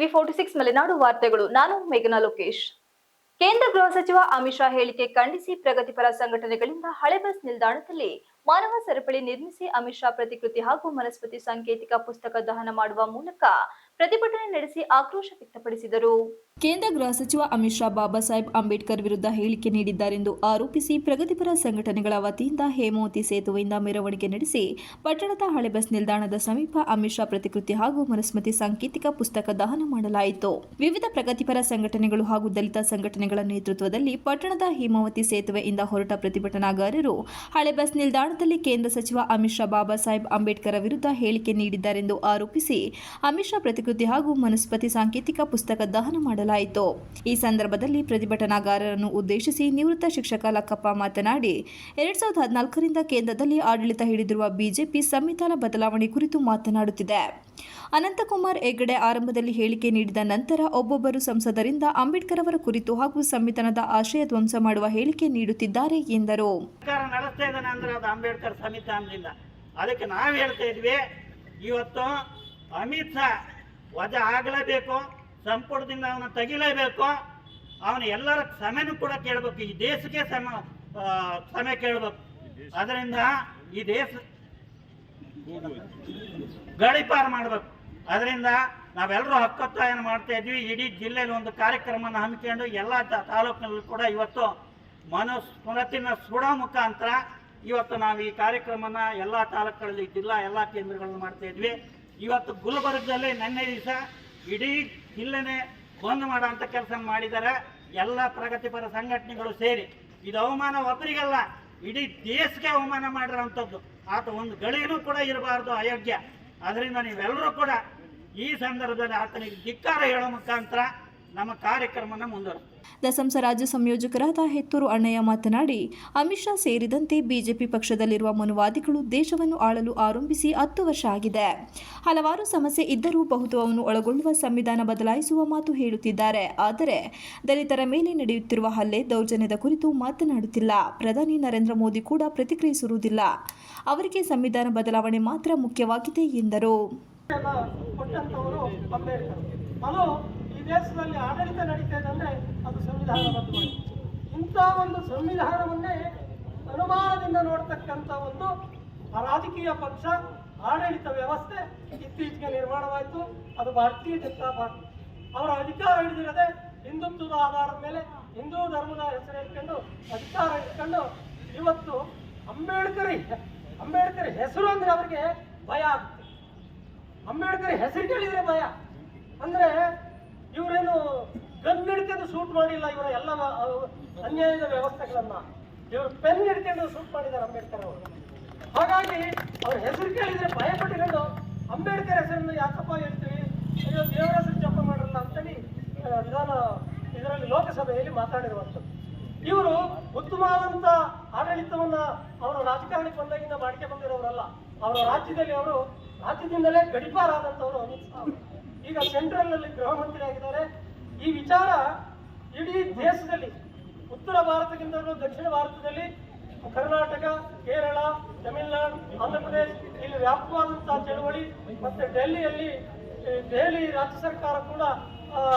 TV 46 Malenadu ವಾರ್ತೆಗಳು. ನಾನು ಮೇಘನಾ ಲೋಕೇಶ್. ಕೇಂದ್ರ ಗೃಹ ಸಚಿವ ಅಮಿತ್ ಶಾ ಹೇಳಿಕೆ ಖಂಡಿಸಿ ಪ್ರಗತಿಪರ ಸಂಘಟನೆಗಳಿಂದ ಹಳೆ ಬಸ್ ನಿಲ್ದಾಣದಲ್ಲಿ ಮಾನವ ಸರಪಳಿ ನಿರ್ಮಿಸಿ ಅಮಿತ್ ಶಾ ಪ್ರತಿಕೃತಿ ಹಾಗೂ ಮನಸ್ಮೃತಿ ಸಾಂಕೇತಿಕ ಪುಸ್ತಕ ದಹನ ಮಾಡುವ ಮೂಲಕ ಪ್ರತಿಭಟನೆ ನಡೆಸಿ ಆಕ್ರೋಶ ವ್ಯಕ್ತಪಡಿಸಿದರು. ಕೇಂದ್ರ ಗೃಹ ಸಚಿವ ಅಮಿತ್ ಶಾ ಬಾಬಾ ಸಾಹೇಬ್ ಅಂಬೇಡ್ಕರ್ ವಿರುದ್ಧ ಹೇಳಿಕೆ ನೀಡಿದ್ದಾರೆಂದು ಆರೋಪಿಸಿ ಪ್ರಗತಿಪರ ಸಂಘಟನೆಗಳ ವತಿಯಿಂದ ಹೇಮಾವತಿ ಸೇತುವೆಯಿಂದ ಮೆರವಣಿಗೆ ನಡೆಸಿ ಪಟ್ಟಣದ ಹಳೆ ಬಸ್ ನಿಲ್ದಾಣದ ಸಮೀಪ ಅಮಿತ್ ಶಾ ಪ್ರತಿಕೃತಿ ಹಾಗೂ ಮನುಸ್ಮೃತಿ ಸಾಂಕೇತಿಕ ಪುಸ್ತಕ ದಹನ ಮಾಡಲಾಯಿತು. ವಿವಿಧ ಪ್ರಗತಿಪರ ಸಂಘಟನೆಗಳು ಹಾಗೂ ದಲಿತ ಸಂಘಟನೆಗಳ ನೇತೃತ್ವದಲ್ಲಿ ಪಟ್ಟಣದ ಹೇಮಾವತಿ ಸೇತುವೆಯಿಂದ ಹೊರಟ ಪ್ರತಿಭಟನಾಕಾರರು ಹಳೆ ಬಸ್ ನಿಲ್ದಾಣದಲ್ಲಿ ಕೇಂದ್ರ ಸಚಿವ ಅಮಿತ್ ಶಾ ಬಾಬಾ ಸಾಹೇಬ್ ಅಂಬೇಡ್ಕರ್ ವಿರುದ್ಧ ಹೇಳಿಕೆ ನೀಡಿದ್ದಾರೆಂದು ಆರೋಪಿಸಿ ಅಮಿತ್ ಶಾ ಪ್ರತಿಕೃತಿ ಹಾಗೂ ಮನುಸ್ಮೃತಿ ಸಾಂಕೇತಿಕ ಪುಸ್ತಕ ದಹನ ಮಾಡಲಾಯಿತು. ಈ ಸಂದರ್ಭದಲ್ಲಿ ಪ್ರತಿಭಟನಾಕಾರರನ್ನು ಉದ್ದೇಶಿಸಿ ನಿವೃತ್ತ ಶಿಕ್ಷಕ ಲಕ್ಕಪ್ಪ ಮಾತನಾಡಿ 2014ರಿಂದ ಕೇಂದ್ರದಲ್ಲಿ ಆಡಳಿತ ಹಿಡಿದಿರುವ ಬಿಜೆಪಿ ಸಂವಿಧಾನ ಬದಲಾವಣೆ ಕುರಿತು ಮಾತನಾಡುತ್ತಿದೆ. ಅನಂತಕುಮಾರ್ ಹೆಗಡೆ ಆರಂಭದಲ್ಲಿ ಹೇಳಿಕೆ ನೀಡಿದ ನಂತರ ಒಬ್ಬೊಬ್ಬರು ಸಂಸದರಿಂದ ಅಂಬೇಡ್ಕರ್ ಅವರ ಕುರಿತು ಹಾಗೂ ಸಂವಿಧಾನದ ಆಶಯ ಧ್ವಂಸ ಮಾಡುವ ಹೇಳಿಕೆ ನೀಡುತ್ತಿದ್ದಾರೆ ಎಂದರು. ಅಂಬೇಡ್ಕರ್ ಸಂವಿಧಾನದಿಂದ ಅದಕ್ಕೆ ನಾವು ಹೇಳ್ತಾ ಇದ್ವಿ, ಇವತ್ತು ಅಮಿತ್ ಶಾ ವಜಾ ಆಗಲೇಬೇಕು, ಸಂಪುಟದಿಂದ ಅವನ ತೆಗಿಲೇಬೇಕು, ಅವನ ಎಲ್ಲರ ಕ್ಷಮೆನೂ ಕೂಡ ಕೇಳಬೇಕು, ಈ ದೇಶಕ್ಕೆ ಕ್ಷಮೆ ಕೇಳಬೇಕು. ಅದರಿಂದ ಈ ದೇಶ ಗಡಿಪಾರು ಮಾಡಬೇಕು. ಅದರಿಂದ ನಾವೆಲ್ಲರೂ ಹಕ್ಕೊತ್ತಾಯ ಮಾಡ್ತಾ ಇದ್ವಿ. ಇಡೀ ಜಿಲ್ಲೆಯಲ್ಲಿ ಒಂದು ಕಾರ್ಯಕ್ರಮನ ಹಮ್ಮಿಕೊಂಡು ಎಲ್ಲ ತಾಲೂಕಿನಲ್ಲಿ ಕೂಡ ಇವತ್ತು ಮನುಸ್ಮೃತಿನ ಸುಡೋ ಮುಖಾಂತರ ಇವತ್ತು ನಾವು ಈ ಕಾರ್ಯಕ್ರಮನ ಎಲ್ಲ ತಾಲೂಕುಗಳಲ್ಲಿ ಜಿಲ್ಲಾ ಎಲ್ಲ ಕೇಂದ್ರಗಳಲ್ಲಿ ಮಾಡ್ತಾ ಇದ್ವಿ. ಇವತ್ತು ಗುಲ್ಬರ್ಗದಲ್ಲಿ ನಿನ್ನೆ ದಿವಸ ಇಡೀ ಜಿಲ್ಲೆನೇ ಬಂದ್ ಮಾಡೋಂಥ ಕೆಲಸ ಮಾಡಿದ್ದಾರೆ ಎಲ್ಲ ಪ್ರಗತಿಪರ ಸಂಘಟನೆಗಳು ಸೇರಿ. ಇದು ಅವಮಾನ ಒಬ್ಬರಿಗಲ್ಲ, ಇಡೀ ದೇಶಕ್ಕೆ ಅವಮಾನ ಮಾಡಿರೋಂಥದ್ದು. ಆತ ಒಂದು ಗಳಿನೂ ಕೂಡ ಇರಬಾರ್ದು, ಅಯೋಗ್ಯ. ಅದರಿಂದ ನೀವೆಲ್ಲರೂ ಕೂಡ ಈ ಸಂದರ್ಭದಲ್ಲಿ ಆತನಿಗೆ ಧಿಕ್ಕಾರ ಹೇಳೋ ಮುಖಾಂತರ ನಮ್ಮ ಕಾರ್ಯಕ್ರಮನ ಮುಂದುವರಿಸ್ತೀವಿ. ದಸಂಸ ರಾಜ್ಯ ಸಂಯೋಜಕರಾದ ಹೆತ್ತೂರು ಅಣ್ಣಯ್ಯ ಮಾತನಾಡಿ, ಅಮಿತ್ ಶಾ ಸೇರಿದಂತೆ ಬಿಜೆಪಿ ಪಕ್ಷದಲ್ಲಿರುವ ಮನುವಾದಿಗಳು ದೇಶವನ್ನು ಆಳಲು ಆರಂಭಿಸಿ 10 ವರ್ಷ ಆಗಿದೆ. ಹಲವಾರು ಸಮಸ್ಯೆ ಇದ್ದರೂ ಬಹುತ್ವವನ್ನು ಒಳಗೊಳ್ಳುವ ಸಂವಿಧಾನ ಬದಲಾಯಿಸುವ ಮಾತು ಹೇಳುತ್ತಿದ್ದಾರೆ. ಆದರೆ ದಲಿತರ ಮೇಲೆ ನಡೆಯುತ್ತಿರುವ ಹಲ್ಲೆ ದೌರ್ಜನ್ಯದ ಕುರಿತು ಮಾತನಾಡುತ್ತಿಲ್ಲ. ಪ್ರಧಾನಿ ನರೇಂದ್ರ ಮೋದಿ ಕೂಡ ಪ್ರತಿಕ್ರಿಯಿಸಿರುವುದಿಲ್ಲ. ಅವರಿಗೆ ಸಂವಿಧಾನ ಬದಲಾವಣೆ ಮಾತ್ರ ಮುಖ್ಯವಾಗಿದೆ ಎಂದರು. ದೇಶದಲ್ಲಿ ಆಡಳಿತ ನಡೀತಾ ಇದೆ ಅಂದರೆ ಅದು ಸಂವಿಧಾನಬದ್ಧವಾಗಿ. ಇಂಥ ಒಂದು ಸಂವಿಧಾನವನ್ನೇ ಅನುಮಾನದಿಂದ ನೋಡ್ತಕ್ಕಂಥ ಒಂದು ರಾಜಕೀಯ ಪಕ್ಷ ಆಡಳಿತ ವ್ಯವಸ್ಥೆ ಇತ್ತೀಚೆಗೆ ನಿರ್ಮಾಣವಾಯಿತು. ಅದು ಭಾರತೀಯ ಜನತಾ ಪಾರ್ಟಿ. ಅವರ ಅಧಿಕಾರ ಹಿಡಿದಿರದೆ ಹಿಂದುತ್ವದ ಆಧಾರದ ಮೇಲೆ ಹಿಂದೂ ಧರ್ಮದ ಹೆಸರು ಇಟ್ಕೊಂಡು ಅಧಿಕಾರ ಇಟ್ಕೊಂಡು ಇವತ್ತು ಅಂಬೇಡ್ಕರ್ ಹೆಸರು ಅಂದರೆ ಅವರಿಗೆ ಭಯ ಆಗುತ್ತೆ. ಅಂಬೇಡ್ಕರ್ ಹೆಸರು ಕೇಳಿದರೆ ಭಯ. ಅಂದರೆ ಇವರೇನು ಗನ್ ಹಿಡ್ಕೊಂಡು ಶೂಟ್ ಮಾಡಿಲ್ಲ, ಇವರ ಎಲ್ಲ ಅನ್ಯಾಯದ ವ್ಯವಸ್ಥೆಗಳನ್ನ ಇವರು ಪೆನ್ ಹಿಡ್ಕೊಂಡು ಶೂಟ್ ಮಾಡಿದ್ದಾರೆ ಅಂಬೇಡ್ಕರ್ ಅವರು. ಹಾಗಾಗಿ ಅವ್ರ ಹೆಸರು ಕೇಳಿದ್ರೆ ಭಯ ಪಟ್ಟುಕೊಂಡು ಅಂಬೇಡ್ಕರ್ ಹೆಸರನ್ನು ಯಾಕಪ್ಪ ಹೇಳ್ತೀವಿ, ಅಯ್ಯೋ ದೇವರ ಹೆಸರು ಜಪ ಮಾಡಲ್ಲ ಅಂತೇಳಿ ಇದರಲ್ಲಿ ಲೋಕಸಭೆಯಲ್ಲಿ ಮಾತಾಡಿರುವಂಥದ್ದು. ಇವರು ಉತ್ತಮವಾದಂಥ ಆಡಳಿತವನ್ನ ಅವರು ರಾಜಕಾರಣಕ್ಕೆ ಬಂದಾಗಿಂದ ಮಾಡ್ಕೆ ಬಂದಿರೋರಲ್ಲ. ಅವರ ರಾಜ್ಯದಲ್ಲಿ ಅವರು ರಾಜ್ಯದಿಂದಲೇ ಗಡಿಪಾರಾದಂಥವರು ಅಮಿತ್ ಶಾ. ಈಗ ಸೆಂಟ್ರಲ್ ನಲ್ಲಿ ಗೃಹ ಮಂತ್ರಿ ಆಗಿದ್ದಾರೆ. ಈ ವಿಚಾರ ಇಡೀ ದೇಶದಲ್ಲಿ ಉತ್ತರ ಭಾರತಕ್ಕಿಂತಲೂ ದಕ್ಷಿಣ ಭಾರತದಲ್ಲಿ ಕರ್ನಾಟಕ, ಕೇರಳ, ತಮಿಳುನಾಡು, ಆಂಧ್ರ ಪ್ರದೇಶ ಇಲ್ಲಿ ವ್ಯಾಪಕವಾದಂತಹ ಚಳವಳಿ. ಮತ್ತೆ ದೆಹಲಿ ರಾಜ್ಯ ಸರ್ಕಾರ ಕೂಡ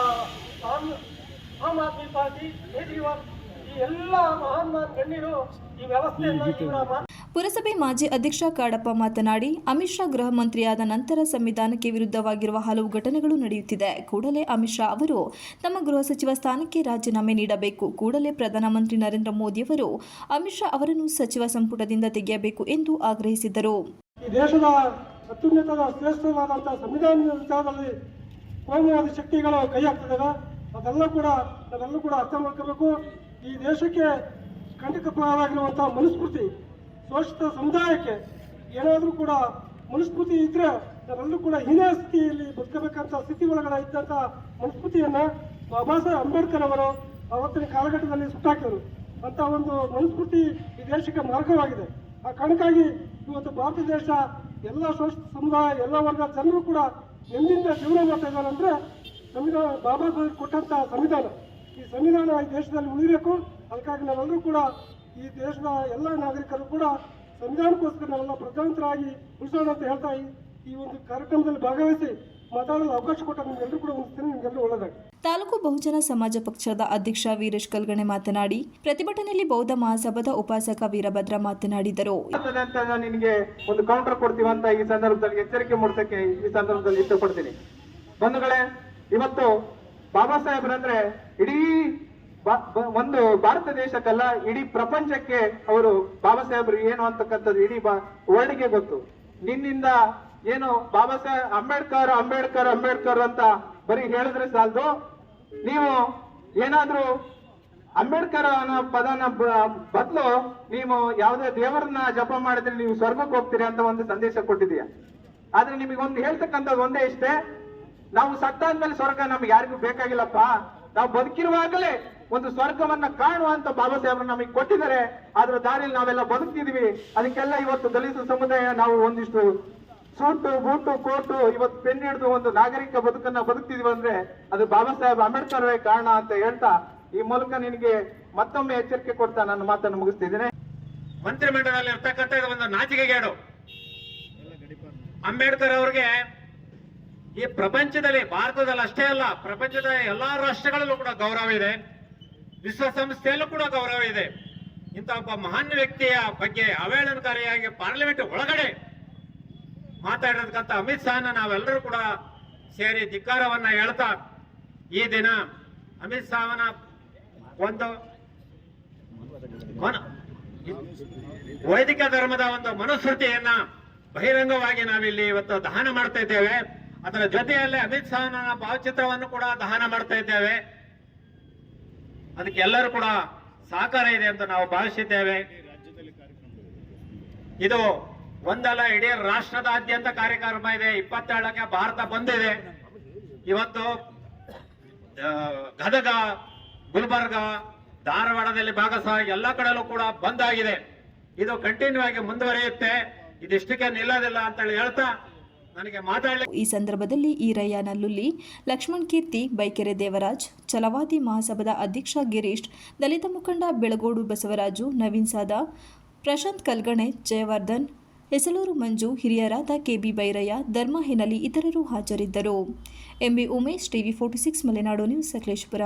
ಆಮ್ ಆದ್ಮಿ ಪಾರ್ಟಿ, ಕೇಜ್ರಿವಾಲ್ ಈ ಎಲ್ಲ ಮಹಾನ್ ಗಣ್ಯರು ಈ ವ್ಯವಸ್ಥೆಯನ್ನು ಪುರಸಭೆ ಮಾಜಿ ಅಧ್ಯಕ್ಷ ಕಾಡಪ್ಪ ಮಾತನಾಡಿ, ಅಮಿತ್ ಶಾ ಗೃಹ ಮಂತ್ರಿಯಾದ ನಂತರ ಸಂವಿಧಾನಕ್ಕೆ ವಿರುದ್ಧವಾಗಿರುವ ಹಲವು ಘಟನೆಗಳು ನಡೆಯುತ್ತಿದೆ. ಕೂಡಲೇ ಅಮಿತ್ ಶಾ ಅವರು ತಮ್ಮ ಗೃಹ ಸಚಿವ ಸ್ಥಾನಕ್ಕೆ ರಾಜೀನಾಮೆ ನೀಡಬೇಕು. ಕೂಡಲೇ ಪ್ರಧಾನಮಂತ್ರಿ ನರೇಂದ್ರ ಮೋದಿಯವರು ಅಮಿತ್ ಶಾ ಅವರನ್ನು ಸಚಿವ ಸಂಪುಟದಿಂದ ತೆಗೆಯಬೇಕು ಎಂದು ಆಗ್ರಹಿಸಿದರು. ಈ ದೇಶದ ಅತ್ಯುನ್ನತ ಶ್ರೇಷ್ಠವಾದಂತಹ ಸಂವಿಧಾನದ ವಿಚಾರದಲ್ಲಿ ಕೋಮುವಾದಿ ಶಕ್ತಿಗಳು ಕೈ ಹಾಕ್ತಿದ್ದಾವೆ. ಅದೆಲ್ಲ ಕೂಡ ನಾವೆಲ್ಲೂ ಕೂಡ ಅರ್ಥ ಮಾಡ್ಕೋಬೇಕು. ಈ ದೇಶಕ್ಕೆ ಕಂಟಕಪ್ರಾಯವಾಗಿರುವಂತಹ ಮನುಸ್ಮೃತಿ, ಶೋಷಿತ ಸಮುದಾಯಕ್ಕೆ ಏನಾದರೂ ಕೂಡ ಮನುಸ್ಮೃತಿ ಇದ್ರೆ ನಾವೆಲ್ಲರೂ ಕೂಡ ಹೀನ ಸ್ಥಿತಿಯಲ್ಲಿ ಬದುಕಬೇಕಂತ ಸ್ಥಿತಿ ಒಳಗಡೆ ಇದ್ದಂಥ ಮನುಸ್ಮೃತಿಯನ್ನು ಬಾಬಾ ಸಾಹೇಬ್ ಅಂಬೇಡ್ಕರ್ ಅವರು ಅವತ್ತಿನ ಕಾಲಘಟ್ಟದಲ್ಲಿ ಸುಟ್ಟಾಕಿದರು. ಅಂತ ಒಂದು ಮನುಸ್ಮೃತಿ ಈ ದೇಶಕ್ಕೆ ಮಾರ್ಗವಾಗಿದೆ. ಆ ಕಾರಣಕ್ಕಾಗಿ ಇವತ್ತು ಭಾರತ ದೇಶ ಎಲ್ಲ ಶೋಷಿತ ಸಮುದಾಯ, ಎಲ್ಲ ವರ್ಗದ ಜನರು ಕೂಡ ಎಂದಿಂದ ಜೀವನ ಮಾಡ್ತಾ ಇದ್ದಾರೆ ಅಂದರೆ ಸಂವಿಧಾನ, ಬಾಬಾ ಸಾಹೇಬ್ ಕೊಟ್ಟಂಥ ಸಂವಿಧಾನ. ಈ ಸಂವಿಧಾನ ಈ ದೇಶದಲ್ಲಿ ಉಳಿಬೇಕು. ಅದಕ್ಕಾಗಿ ನಾವೆಲ್ಲರೂ ಕೂಡ ಈ ದೇಶದ ಎಲ್ಲ ನಾಗರಿಕರು ಕೂಡ ಸಂವಿಧಾನಕ್ಕೋಸ್ಕರ ನಾವೆಲ್ಲ ಪ್ರಜಾತಂತ್ರರಾಗಿ ಉಳಿಸೋಣ ಅಂತ ಹೇಳ್ತಾ ಈ ಒಂದು ಕಾರ್ಯಕ್ರಮದಲ್ಲಿ ಭಾಗವಹಿಸಿ ಮಾತಾಡಲು ಅವಕಾಶ ಕೊಟ್ಟ ನಿಮ್ಗೆಲ್ಲರೂ ಕೂಡ ಹೊಂದಿಸ್ತೀನಿ. ನಿಮ್ಗೆಲ್ಲರೂ ಒಳ್ಳೆದಾಗಿ. ತಾಲೂಕು ಬಹುಜನ ಸಮಾಜ ಪಕ್ಷದ ಅಧ್ಯಕ್ಷ ವೀರೇಶ್ ಕಲ್ಗಣೆ ಮಾತನಾಡಿ, ಪ್ರತಿಭಟನೆಯಲ್ಲಿ ಬೌದ್ಧ ಮಹಾಸಭಾದ ಉಪಾಸಕ ವೀರಭದ್ರ ಮಾತನಾಡಿದರು. ನಿನಗೆ ಒಂದು ಕೌಂಟರ್ ಕೊಡ್ತೀವಂತ ಈ ಸಂದರ್ಭದಲ್ಲಿ ಎಚ್ಚರಿಕೆ ಮೂಡಿಸಕ್ಕೆ ಈ ಸಂದರ್ಭದಲ್ಲಿ ಇಷ್ಟಪಡ್ತೀನಿ. ಬಂಧುಗಳೇ, ಇವತ್ತು ಬಾಬಾ ಸಾಹೇಬ್ರಂದ್ರೆ ಇಡೀ ಒಂದು ಭಾರತ ದೇಶಕ್ಕಲ್ಲ, ಇಡೀ ಪ್ರಪಂಚಕ್ಕೆ ಅವರು ಬಾಬಾ ಸಾಹೇಬ್ರು ಏನು ಅಂತಕ್ಕಂಥದ್ದು ಇಡೀ ವರ್ಲ್ಡ್ಗೆ ಗೊತ್ತು. ನಿನ್ನಿಂದ ಏನು ಬಾಬಾ ಸಾಹೇಬ್ ಅಂಬೇಡ್ಕರ್ ಅಂಬೇಡ್ಕರ್ ಅಂಬೇಡ್ಕರ್ ಅಂತ ಬರೀ ಹೇಳಿದ್ರೆ ಸಾಲದು, ನೀವು ಏನಾದ್ರೂ ಅಂಬೇಡ್ಕರ್ ಅನ್ನೋ ಪದನ ಬದಲು ನೀವು ಯಾವುದೇ ದೇವರನ್ನ ಜಪ ಮಾಡಿದ್ರೆ ನೀವು ಸ್ವರ್ಗಕ್ಕೆ ಹೋಗ್ತೀರಿ ಅಂತ ಒಂದು ಸಂದೇಶ ಕೊಟ್ಟಿದೀಯ. ಆದ್ರೆ ನಿಮಗೊಂದು ಹೇಳ್ತಕ್ಕಂಥದ್ದು ಒಂದೇ ಇಷ್ಟೇ, ನಾವು ಸತ್ತಾದ್ಮೇಲೆ ಸ್ವರ್ಗ ನಮ್ಗೆ ಯಾರಿಗೂ ಬೇಕಾಗಿಲ್ಲಪ್ಪ. ನಾವು ಬದುಕಿರುವಾಗಲೇ ಒಂದು ಸ್ವರ್ಗವನ್ನ ಕಾಣುವಂತ ಬಾಬಾ ಸಾಹೇಬ್ರು ನಮಗೆ ಕೊಟ್ಟಿದ್ದಾರೆ. ಅದ್ರ ದಾರಿಯಲ್ಲಿ ನಾವೆಲ್ಲ ಬದುಕ್ತಿದೀವಿ. ಅದಕ್ಕೆಲ್ಲ ಇವತ್ತು ದಲಿತ ಸಮುದಾಯ ನಾವು ಒಂದಿಷ್ಟು ಸೂಟು ಬೂಟು ಕೋಟು ಇವತ್ತು ಪೆನ್ ಹಿಡಿದು ಒಂದು ನಾಗರಿಕ ಬದುಕನ್ನ ಬದುಕ್ತಿದೀವಿ ಅಂದ್ರೆ ಅದು ಬಾಬಾ ಸಾಹೇಬ್ ಅಂಬೇಡ್ಕರ್ ಕಾರಣ ಅಂತ ಹೇಳ್ತಾ ಈ ಮೂಲಕ ನಿನಗೆ ಮತ್ತೊಮ್ಮೆ ಎಚ್ಚರಿಕೆ ಕೊಡ್ತಾ ನನ್ನ ಮಾತನ್ನು ಮುಗಿಸ್ತಿದ್ದೇನೆ. ಮಂತ್ರಿಮಂಡಲದಲ್ಲಿ ಇರ್ತಕ್ಕಂಥ ಇದು ಒಂದು ನಾಚಿಕೆಗೇಡು. ಅಂಬೇಡ್ಕರ್ ಅವ್ರಿಗೆ ಈ ಪ್ರಪಂಚದಲ್ಲಿ, ಭಾರತದಲ್ಲಿ ಅಷ್ಟೇ ಅಲ್ಲ, ಪ್ರಪಂಚದ ಎಲ್ಲಾ ರಾಷ್ಟ್ರಗಳಲ್ಲೂ ಕೂಡ ಗೌರವ ಇದೆ, ವಿಶ್ವಸಂಸ್ಥೆಯಲ್ಲೂ ಕೂಡ ಗೌರವ ಇದೆ. ಇಂಥ ಒಬ್ಬ ಮಹಾನ್ ವ್ಯಕ್ತಿಯ ಬಗ್ಗೆ ಅವೇಳನಕಾರಿಯಾಗಿ ಪಾರ್ಲಿಮೆಂಟ್ ಒಳಗಡೆ ಮಾತಾಡಿರ್ತಕ್ಕಂಥ ಅಮಿತ್ ಶಾನ ನಾವೆಲ್ಲರೂ ಕೂಡ ಸೇರಿ ಧಿಕ್ಕಾರವನ್ನ ಹೇಳ್ತಾ, ಈ ದಿನ ಅಮಿತ್ ಶಾವನ ಒಂದು ವೈದಿಕ ಧರ್ಮದ ಒಂದು ಮನುಸ್ಮೃತಿಯನ್ನ ಬಹಿರಂಗವಾಗಿ ನಾವಿಲ್ಲಿ ಇವತ್ತು ದಹನ ಮಾಡ್ತಾ ಇದ್ದೇವೆ. ಅದರ ಜೊತೆಯಲ್ಲೇ ಅಮಿತ್ ಶಾನ ಭಾವಚಿತ್ರವನ್ನು ಕೂಡ ದಹನ ಮಾಡ್ತಾ ಇದ್ದೇವೆ. ಅದಕ್ಕೆ ಎಲ್ಲರೂ ಕೂಡ ಸಹಕಾರ ಇದೆ ಅಂತ ನಾವು ಭಾವಿಸಿದ್ದೇವೆ. ಇದು ಒಂದಲ್ಲ, ಇಡೀ ರಾಷ್ಟ್ರದಾದ್ಯಂತ ಕಾರ್ಯಕ್ರಮ ಇದೆ. 27ಕ್ಕೆ ಭಾರತ ಬಂದಿದೆ. ಇವತ್ತು ಗದಗ, ಗುಲ್ಬರ್ಗ, ಧಾರವಾಡದಲ್ಲಿ ಭಾಗಶಃ ಎಲ್ಲ ಕಡೆಯಲ್ಲೂ ಕೂಡ ಬಂದ್ ಆಗಿದೆ. ಇದು ಕಂಟಿನ್ಯೂ ಆಗಿ ಮುಂದುವರಿಯುತ್ತೆ, ಇದಿಷ್ಟಕ್ಕೆ ನಿಲ್ಲೋದಿಲ್ಲ ಅಂತೇಳಿ ಹೇಳ್ತಾ ನನಗೆ ಮಾತಾಡಲಿಕ್ಕೆ. ಈ ಸಂದರ್ಭದಲ್ಲಿ ಈರಯ್ಯ ನಲ್ಲುಲ್ಲಿ, ಲಕ್ಷ್ಮಣ್ ಕೀರ್ತಿ, ಬೈಕೆರೆ ದೇವರಾಜ್, ಛಲವಾದಿ ಮಹಾಸಭಾದ ಅಧ್ಯಕ್ಷ ಗಿರೀಶ್, ದಲಿತ ಮುಖಂಡ ಬೆಳಗೋಡು ಬಸವರಾಜು, ನವೀನ್ ಸಾದಾ, ಪ್ರಶಾಂತ್ ಕಲ್ಗಣೆ, ಜಯವರ್ಧನ್, ಹೆಸಲೂರು ಮಂಜು, ಹಿರಿಯರಾದ ಕೆಬಿ ಬೈರಯ್ಯ, ಧರ್ಮ ಹೆನಲಿ ಇತರರು ಹಾಜರಿದ್ದರು. MB Umesh, TV 46 Malenadu news, Sakleshpur.